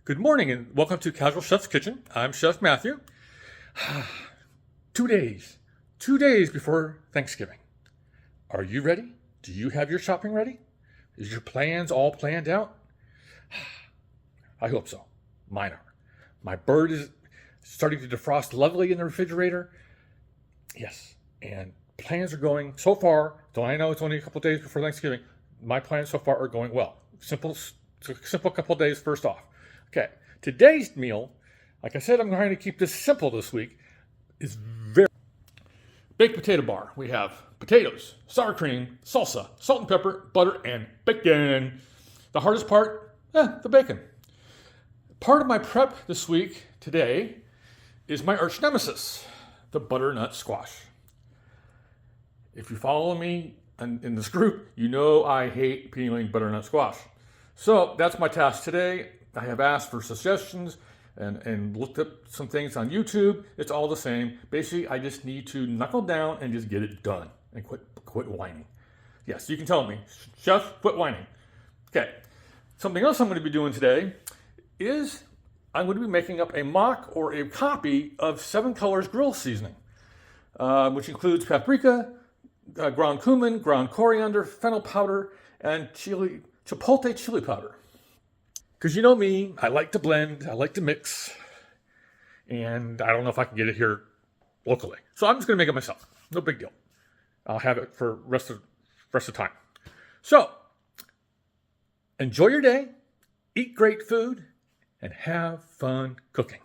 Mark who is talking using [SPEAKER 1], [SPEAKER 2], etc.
[SPEAKER 1] Good morning and welcome to Casual Chef's Kitchen. I'm Chef Matthew. 2 days before Thanksgiving. Are you ready? Do you have your shopping ready? Is your plans all planned out? I hope so. Mine are. My bird is starting to defrost lovely in the refrigerator. Yes, and plans are going so far, though I know it's only a couple days before Thanksgiving, my plans so far are going well. Simple couple days first off. Okay, today's meal, like I said, I'm trying to keep this simple this week, is very baked potato bar. We have potatoes, sour cream, salsa, salt and pepper, butter, and bacon. The hardest part, the bacon. Part of my prep this week, today, is my arch nemesis, the butternut squash. If you follow me in this group, you know I hate peeling butternut squash. So that's my task today. I have asked for suggestions and looked up some things on YouTube. It's all the same. Basically, I just need to knuckle down and just get it done and quit whining. Yes, you can tell me, Chef, quit whining. Okay, something else I'm going to be doing today is I'm going to be making up a mock or a copy of 7 Colors grill seasoning, which includes paprika, ground cumin, ground coriander, fennel powder, and chipotle chili powder. Because you know me, I like to blend, I like to mix, and I don't know if I can get it here locally. So I'm just going to make it myself. No big deal. I'll have it for rest of the time. So, enjoy your day, eat great food, and have fun cooking.